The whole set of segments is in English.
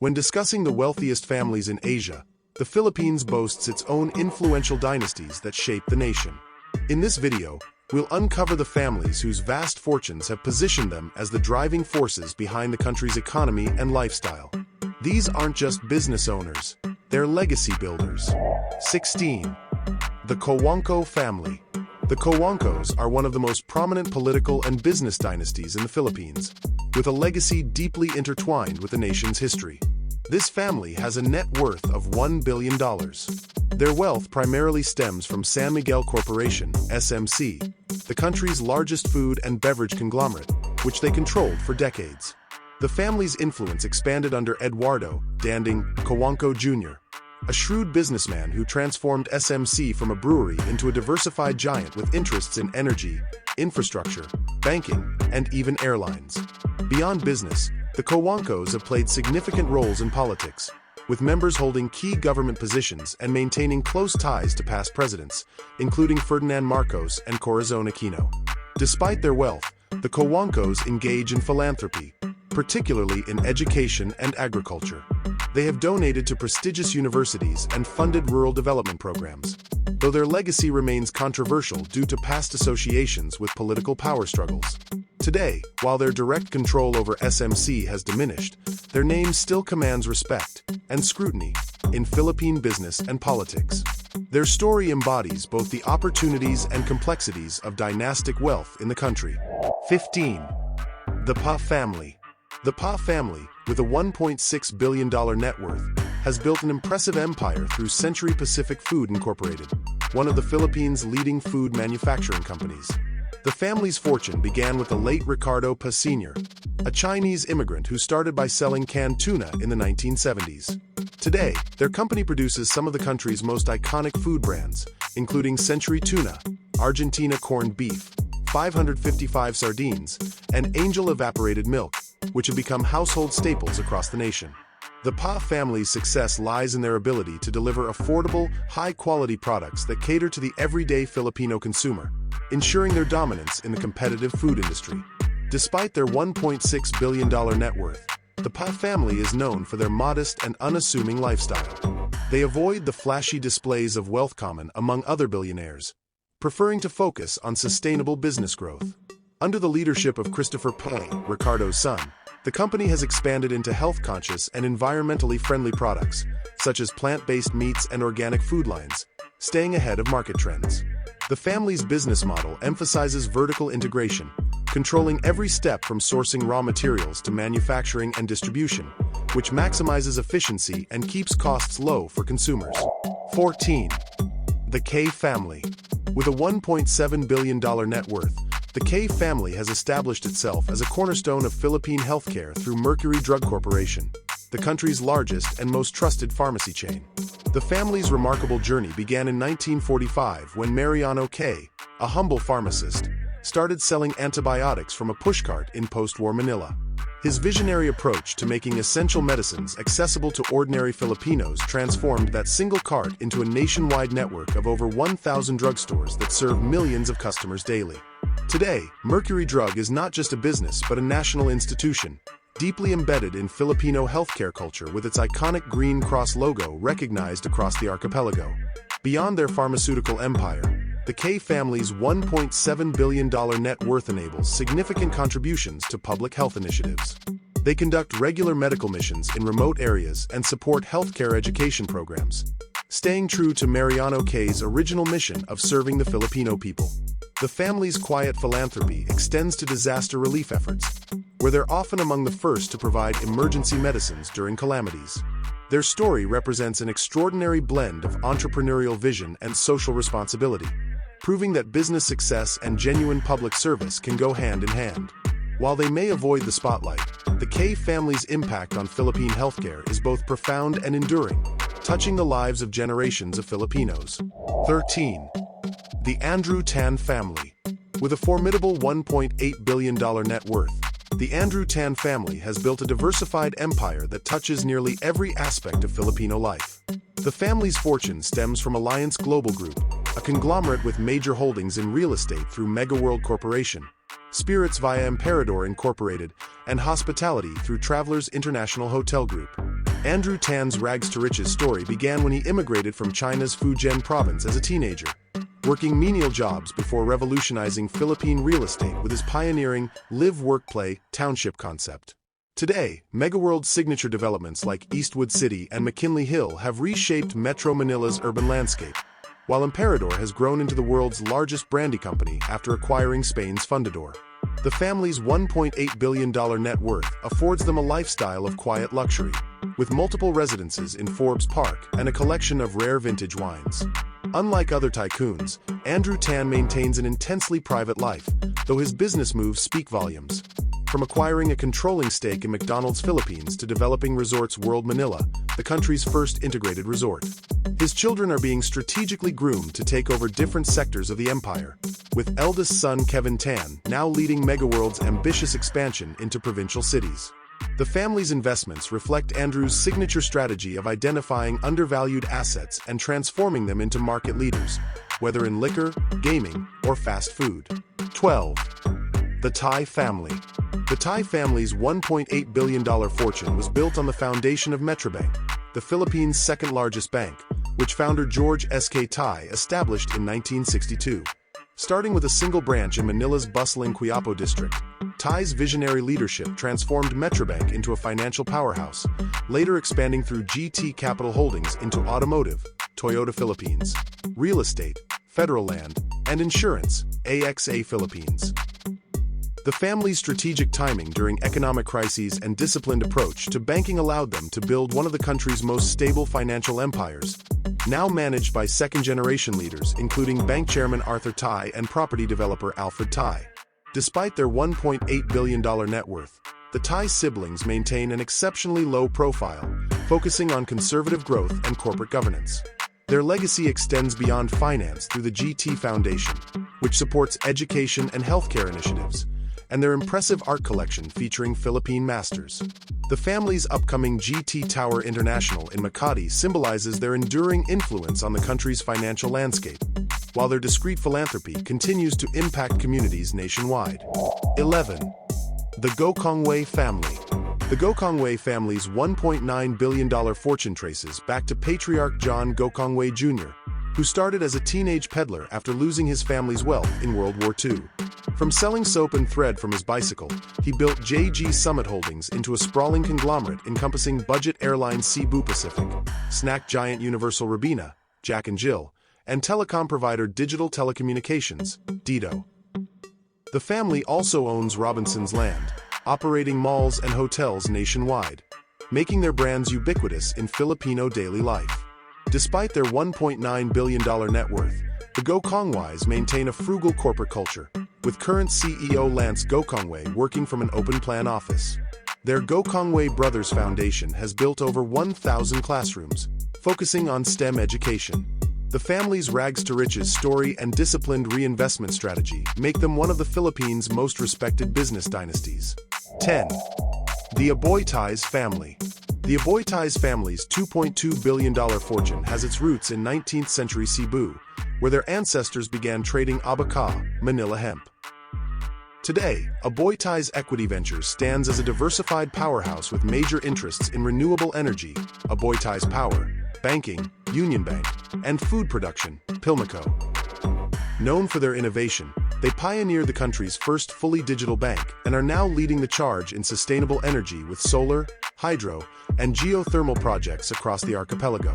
When discussing the wealthiest families in Asia, the Philippines boasts its own influential dynasties that shape the nation. In this video, we'll uncover the families whose vast fortunes have positioned them as the driving forces behind the country's economy and lifestyle. These aren't just business owners, they're legacy builders. 16. The Cojuangco family. The Cojuangcos are one of the most prominent political and business dynasties in the Philippines, with a legacy deeply intertwined with the nation's history. This family has a net worth of $1 billion. Their wealth primarily stems from San Miguel Corporation, SMC, the country's largest food and beverage conglomerate, which they controlled for decades. The family's influence expanded under Eduardo Danding Cojuangco Jr., a shrewd businessman who transformed SMC from a brewery into a diversified giant with interests in energy, infrastructure, banking, and even airlines. Beyond business, the Cojuangcos have played significant roles in politics, with members holding key government positions and maintaining close ties to past presidents, including Ferdinand Marcos and Corazon Aquino. Despite their wealth, the Cojuangcos engage in philanthropy, particularly in education and agriculture. They have donated to prestigious universities and funded rural development programs, though their legacy remains controversial due to past associations with political power struggles. Today, while their direct control over SMC has diminished, their name still commands respect and scrutiny in Philippine business and politics. Their story embodies both the opportunities and complexities of dynastic wealth in the country. 15. The Pa family. The Pa family, with a $1.6 billion net worth, has built an impressive empire through Century Pacific Food Incorporated, one of the Philippines' leading food manufacturing companies. The family's fortune began with the late Ricardo Pa Sr., a Chinese immigrant who started by selling canned tuna in the 1970s. Today, their company produces some of the country's most iconic food brands, including Century Tuna, Argentina Corned Beef, 555 Sardines, and Angel Evaporated Milk, which have become household staples across the nation. The Pa family's success lies in their ability to deliver affordable, high-quality products that cater to the everyday Filipino consumer, ensuring their dominance in the competitive food industry. Despite their $1.6 billion net worth, the Pa family is known for their modest and unassuming lifestyle. They avoid the flashy displays of wealth common among other billionaires, preferring to focus on sustainable business growth. Under the leadership of Christopher Pa, Ricardo's son, the company has expanded into health-conscious and environmentally friendly products, such as plant-based meats and organic food lines, staying ahead of market trends. The family's business model emphasizes vertical integration, controlling every step from sourcing raw materials to manufacturing and distribution, which maximizes efficiency and keeps costs low for consumers. 14. The K family. With a $1.7 billion net worth, the K family has established itself as a cornerstone of Philippine healthcare through Mercury Drug Corporation, the country's largest and most trusted pharmacy chain. The family's remarkable journey began in 1945 when Mariano K., a humble pharmacist, started selling antibiotics from a pushcart in post-war Manila. His visionary approach to making essential medicines accessible to ordinary Filipinos transformed that single cart into a nationwide network of over 1,000 drugstores that serve millions of customers daily. Today, Mercury Drug is not just a business but a national institution, deeply embedded in Filipino healthcare culture with its iconic green cross logo recognized across the archipelago. Beyond their pharmaceutical empire, the K family's $1.7 billion net worth enables significant contributions to public health initiatives. They conduct regular medical missions in remote areas and support healthcare education programs, staying true to Mariano K's original mission of serving the Filipino people. The family's quiet philanthropy extends to disaster relief efforts, where they're often among the first to provide emergency medicines during calamities. Their story represents an extraordinary blend of entrepreneurial vision and social responsibility, proving that business success and genuine public service can go hand in hand. While they may avoid the spotlight, the K family's impact on Philippine healthcare is both profound and enduring, touching the lives of generations of Filipinos. 13. The Andrew Tan family. With a formidable $1.8 billion net worth, the Andrew Tan family has built a diversified empire that touches nearly every aspect of Filipino life. The family's fortune stems from Alliance Global Group, a conglomerate with major holdings in real estate through Mega World Corporation, Spirits via Emperador Incorporated, and hospitality through Travelers International Hotel Group. Andrew Tan's rags to riches story began when he immigrated from China's Fujian province as a teenager, working menial jobs before revolutionizing Philippine real estate with his pioneering live-work-play township concept. Today, Megaworld's signature developments like Eastwood City and McKinley Hill have reshaped Metro Manila's urban landscape, while Emperador has grown into the world's largest brandy company after acquiring Spain's Fundador. The family's $1.8 billion net worth affords them a lifestyle of quiet luxury, with multiple residences in Forbes Park and a collection of rare vintage wines. Unlike other tycoons, Andrew Tan maintains an intensely private life, though his business moves speak volumes. From acquiring a controlling stake in McDonald's Philippines to developing Resorts World Manila, the country's first integrated resort. His children are being strategically groomed to take over different sectors of the empire, with eldest son Kevin Tan now leading Megaworld's ambitious expansion into provincial cities. The family's investments reflect Andrew's signature strategy of identifying undervalued assets and transforming them into market leaders, whether in liquor, gaming, or fast food. 12. The Tai family. The Tai family's $1.8 billion fortune was built on the foundation of Metrobank, the Philippines' second-largest bank, which founder George S.K. Tai established in 1962. Starting with a single branch in Manila's bustling Quiapo district, Tai's visionary leadership transformed Metrobank into a financial powerhouse, later expanding through GT Capital Holdings into automotive, Toyota Philippines, real estate, federal land, and insurance, AXA Philippines. The family's strategic timing during economic crises and disciplined approach to banking allowed them to build one of the country's most stable financial empires, now managed by second-generation leaders including bank chairman Arthur Tai and property developer Alfred Tai. Despite their $1.8 billion net worth, the Tai siblings maintain an exceptionally low profile, focusing on conservative growth and corporate governance. Their legacy extends beyond finance through the GT Foundation, which supports education and healthcare initiatives, and their impressive art collection featuring Philippine masters. The family's upcoming GT Tower International in Makati symbolizes their enduring influence on the country's financial landscape, while their discreet philanthropy continues to impact communities nationwide. 11. The Gokongwei family. The Gokongwei family's $1.9 billion fortune traces back to patriarch John Gokongwei Jr., who started as a teenage peddler after losing his family's wealth in World War II. From selling soap and thread from his bicycle, he built JG Summit Holdings into a sprawling conglomerate encompassing budget airline Cebu Pacific, snack giant Universal Robina, Jack and Jill, and telecom provider Digital Telecommunications, Dido. The family also owns Robinson's Land, operating malls and hotels nationwide, making their brands ubiquitous in Filipino daily life. Despite their $1.9 billion net worth, the Gokongweis maintain a frugal corporate culture, with current CEO Lance Gokongwei working from an open-plan office. Their Gokongwei Brothers Foundation has built over 1,000 classrooms, focusing on STEM education. The family's rags-to-riches story and disciplined reinvestment strategy make them one of the Philippines' most respected business dynasties. 10. The Aboitiz family. The Aboitiz family's $2.2 billion fortune has its roots in 19th-century Cebu, where their ancestors began trading abaca, Manila hemp. Today, Aboitiz Equity Ventures stands as a diversified powerhouse with major interests in renewable energy, Aboitiz Power, banking, Union Bank, and food production, Pilmico. Known for their innovation, they pioneered the country's first fully digital bank and are now leading the charge in sustainable energy with solar, hydro, and geothermal projects across the archipelago.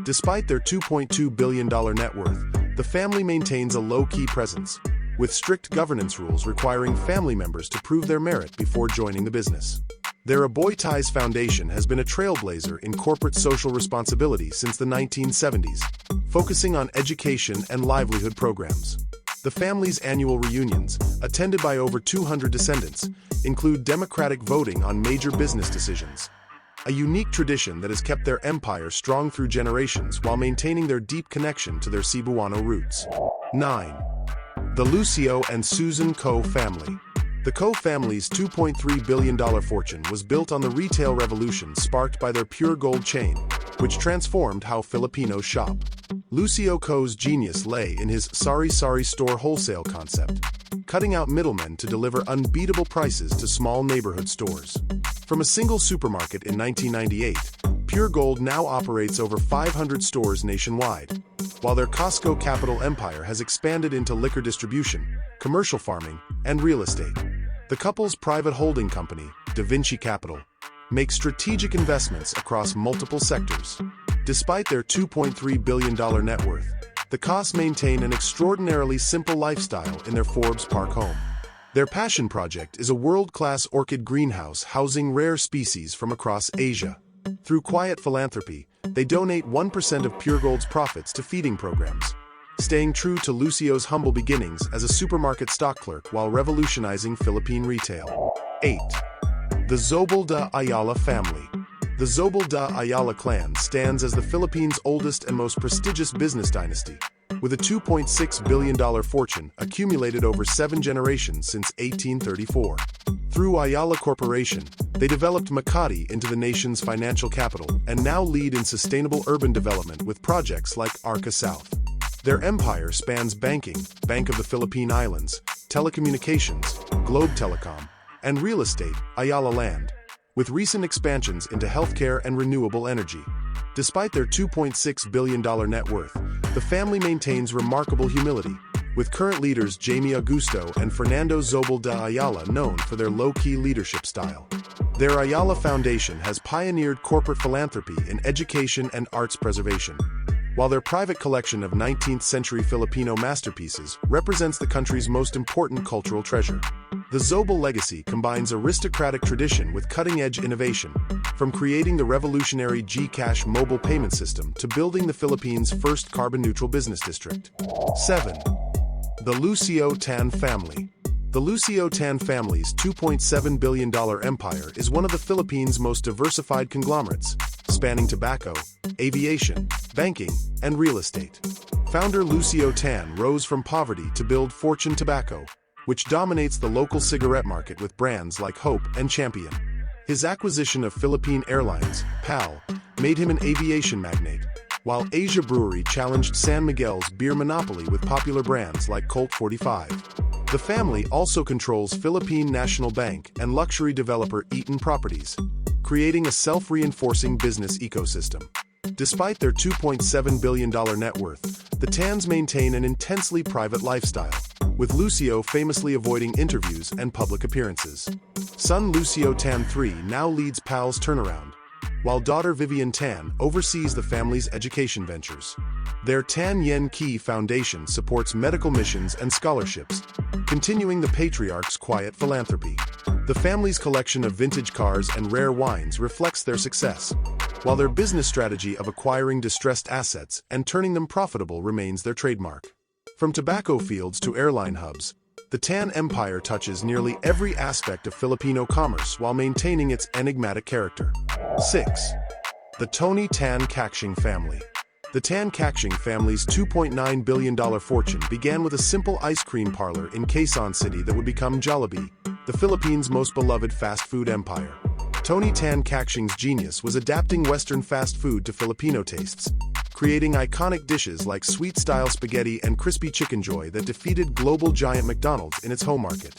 Despite their $2.2 billion net worth, the family maintains a low-key presence, with strict governance rules requiring family members to prove their merit before joining the business. Their Aboitiz Foundation has been a trailblazer in corporate social responsibility since the 1970s, focusing on education and livelihood programs. The family's annual reunions, attended by over 200 descendants, include democratic voting on major business decisions, a unique tradition that has kept their empire strong through generations while maintaining their deep connection to their Cebuano roots. 9. The Lucio and Susan Ko family. The Ko family's $2.3 billion fortune was built on the retail revolution sparked by their pure gold chain, which transformed how Filipinos shop. Lucio Ko's genius lay in his sari-sari store wholesale concept, cutting out middlemen to deliver unbeatable prices to small neighborhood stores. From a single supermarket in 1998, Pure Gold now operates over 500 stores nationwide, while their Costco capital empire has expanded into liquor distribution, commercial farming, and real estate. The couple's private holding company, Da Vinci Capital, makes strategic investments across multiple sectors. Despite their $2.3 billion net worth, the Koss maintain an extraordinarily simple lifestyle in their Forbes Park home. Their passion project is a world-class orchid greenhouse housing rare species from across Asia. Through quiet philanthropy, they donate 1% of Pure Gold's profits to feeding programs, staying true to Lucio's humble beginnings as a supermarket stock clerk while revolutionizing Philippine retail. 8. The Zobel de Ayala family. The Zobel de Ayala clan stands as the Philippines' oldest and most prestigious business dynasty, with a $2.6 billion fortune accumulated over 7 generations since 1834. Through Ayala Corporation, they developed Makati into the nation's financial capital and now lead in sustainable urban development with projects like Arca South. Their empire spans banking, Bank of the Philippine Islands, telecommunications, Globe Telecom, and real estate, Ayala Land, with recent expansions into healthcare and renewable energy. Despite their $2.6 billion net worth, the family maintains remarkable humility, with current leaders Jaime Augusto and Fernando Zobel de Ayala known for their low-key leadership style. Their Ayala Foundation has pioneered corporate philanthropy in education and arts preservation, while their private collection of 19th-century Filipino masterpieces represents the country's most important cultural treasure. The Zobel legacy combines aristocratic tradition with cutting-edge innovation, from creating the revolutionary GCash mobile payment system to building the Philippines' first carbon-neutral business district. 7. The Lucio Tan family. The Lucio Tan family's $2.7 billion empire is one of the Philippines' most diversified conglomerates, spanning tobacco, aviation, banking, and real estate. Founder Lucio Tan rose from poverty to build Fortune Tobacco, which dominates the local cigarette market with brands like Hope and Champion. His acquisition of Philippine Airlines, PAL, made him an aviation magnate, while Asia Brewery challenged San Miguel's beer monopoly with popular brands like Colt 45. The family also controls Philippine National Bank and luxury developer Eaton Properties, creating a self-reinforcing business ecosystem. Despite their $2.7 billion net worth, the Tans maintain an intensely private lifestyle, with Lucio famously avoiding interviews and public appearances. Son Lucio Tan III now leads PAL's turnaround, while daughter Vivian Tan oversees the family's education ventures. Their Tan Yen Key Foundation supports medical missions and scholarships, continuing the patriarch's quiet philanthropy. The family's collection of vintage cars and rare wines reflects their success, while their business strategy of acquiring distressed assets and turning them profitable remains their trademark. From tobacco fields to airline hubs, the Tan Empire touches nearly every aspect of Filipino commerce while maintaining its enigmatic character. 6. The Tony Tan Cakshing family. The Tan Cakshing family's $2.9 billion fortune began with a simple ice cream parlor in Quezon City that would become Jollibee, the Philippines' most beloved fast food empire. Tony Tan Cakshing's genius was adapting Western fast food to Filipino tastes, creating iconic dishes like sweet-style spaghetti and crispy chicken joy that defeated global giant McDonald's in its home market.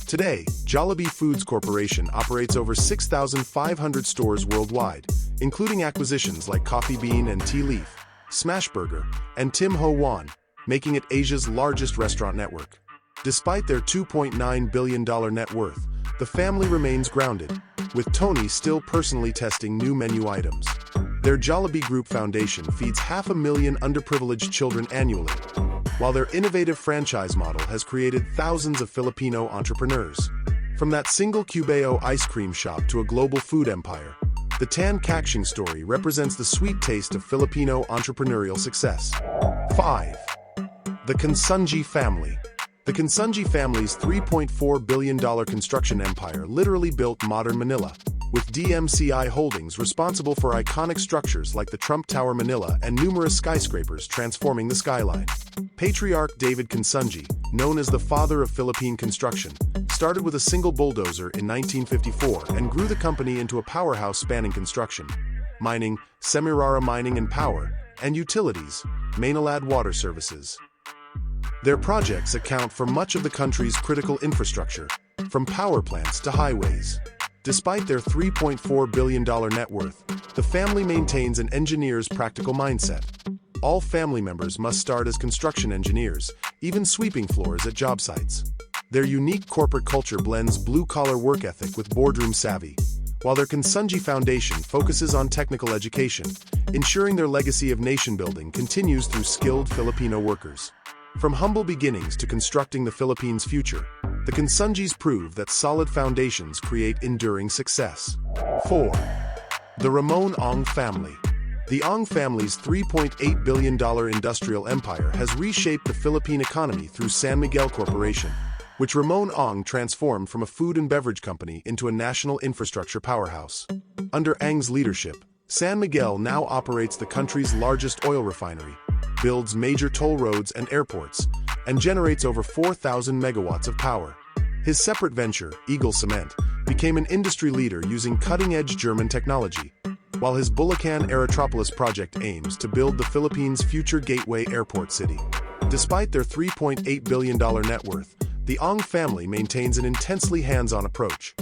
Today, Jollibee Foods Corporation operates over 6,500 stores worldwide, including acquisitions like Coffee Bean and Tea Leaf, Smashburger, and Tim Ho Wan, making it Asia's largest restaurant network. Despite their $2.9 billion net worth, the family remains grounded, with Tony still personally testing new menu items. Their Jollibee Group Foundation feeds 500,000 underprivileged children annually, while their innovative franchise model has created thousands of Filipino entrepreneurs. From that single Cubeo ice cream shop to a global food empire, the Tan Cakshing story represents the sweet taste of Filipino entrepreneurial success. 5. The Consunji family. The Consunji family's $3.4 billion construction empire literally built modern Manila, with DMCI Holdings responsible for iconic structures like the Trump Tower Manila and numerous skyscrapers transforming the skyline. Patriarch David Consunji, known as the father of Philippine construction, started with a single bulldozer in 1954 and grew the company into a powerhouse spanning construction, mining, Semirara Mining and Power, and utilities, Maynilad Water Services. Their projects account for much of the country's critical infrastructure, from power plants to highways. Despite their $3.4 billion net worth, the family maintains an engineer's practical mindset. All family members must start as construction engineers, even sweeping floors at job sites. Their unique corporate culture blends blue-collar work ethic with boardroom savvy, while their Kansunji Foundation focuses on technical education, ensuring their legacy of nation-building continues through skilled Filipino workers. From humble beginnings to constructing the Philippines' future, the Kansunjis prove that solid foundations create enduring success. 4. The Ramon Ong family. The Ong family's $3.8 billion industrial empire has reshaped the Philippine economy through San Miguel Corporation, which Ramon Ong transformed from a food and beverage company into a national infrastructure powerhouse. Under Ang's leadership, San Miguel now operates the country's largest oil refinery, builds major toll roads and airports, and generates over 4,000 megawatts of power. His separate venture, Eagle Cement, became an industry leader using cutting-edge German technology, while his Bulacan Aerotropolis project aims to build the Philippines' future gateway airport city. Despite their $3.8 billion net worth, the Ong family maintains an intensely hands-on approach.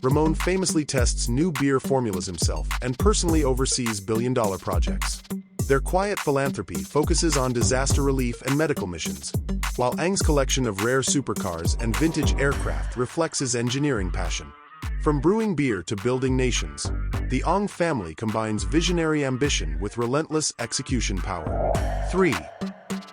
Ramon famously tests new beer formulas himself and personally oversees billion-dollar projects. Their quiet philanthropy focuses on disaster relief and medical missions, while Ang's collection of rare supercars and vintage aircraft reflects his engineering passion. From brewing beer to building nations, the Ong family combines visionary ambition with relentless execution power. 3.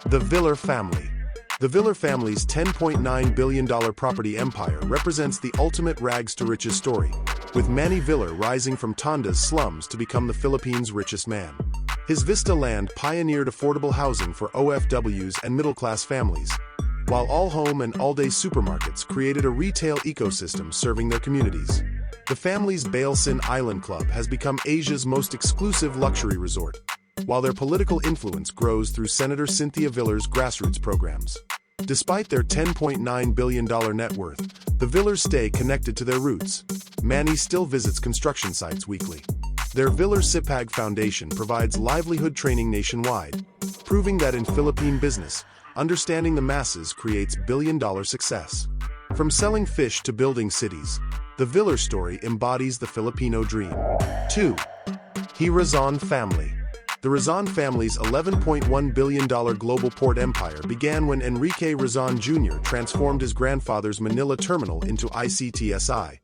The Villar family. The Villar family's $10.9 billion property empire represents the ultimate rags-to-riches story, with Manny Villar rising from Tonda's slums to become the Philippines' richest man. His Vista land pioneered affordable housing for OFWs and middle-class families, while All Home and All Day supermarkets created a retail ecosystem serving their communities. The family's Bailsin Island Club has become Asia's most exclusive luxury resort, while their political influence grows through Senator Cynthia Villar's grassroots programs. Despite their $10.9 billion net worth, the Villars stay connected to their roots. Manny still visits construction sites weekly. Their Villar Sipag Foundation provides livelihood training nationwide, proving that in Philippine business, understanding the masses creates billion-dollar success. From selling fish to building cities, the Villar story embodies the Filipino dream. 2. The Razon family. The Razon family's $11.1 billion global port empire began when Enrique Razon Jr. transformed his grandfather's Manila terminal into ICTSI,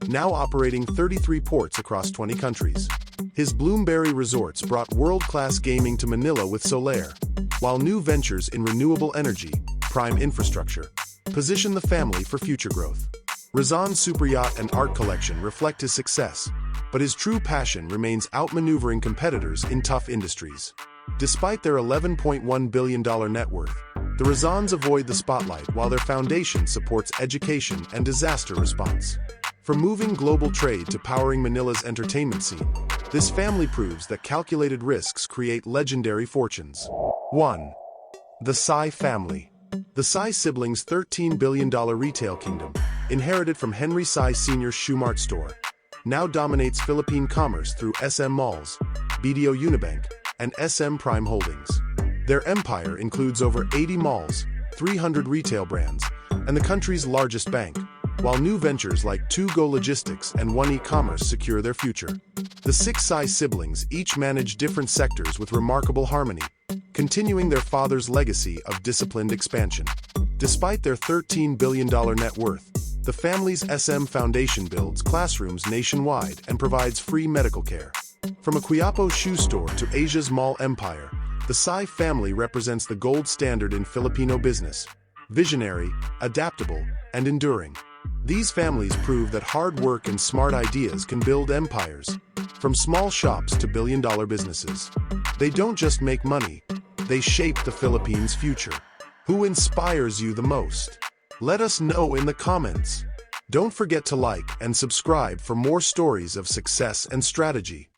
now operating 33 ports across 20 countries. His Bloomberry resorts brought world-class gaming to Manila with Solaire, while new ventures in renewable energy, prime infrastructure, position the family for future growth. Razon's superyacht and art collection reflect his success, but his true passion remains outmaneuvering competitors in tough industries. Despite their $11.1 billion net worth, the Razons avoid the spotlight while their foundation supports education and disaster response. From moving global trade to powering Manila's entertainment scene, this family proves that calculated risks create legendary fortunes. 1. The Sy family. The Sy siblings' $13 billion retail kingdom, inherited from Henry Sy Sr.'s Shoemart store, now dominates Philippine commerce through SM Malls, BDO Unibank, and SM Prime Holdings. Their empire includes over 80 malls, 300 retail brands, and the country's largest bank, while new ventures like 2Go Logistics and One E-commerce secure their future. The 6 Sy siblings each manage different sectors with remarkable harmony, continuing their father's legacy of disciplined expansion. Despite their $13 billion net worth, the family's SM Foundation builds classrooms nationwide and provides free medical care. From a Quiapo shoe store to Asia's mall empire, the Sy family represents the gold standard in Filipino business: visionary, adaptable, and enduring. These families prove that hard work and smart ideas can build empires, from small shops to billion-dollar businesses. They don't just make money, they shape the Philippines' future. Who inspires you the most? Let us know in the comments. Don't forget to like and subscribe for more stories of success and strategy.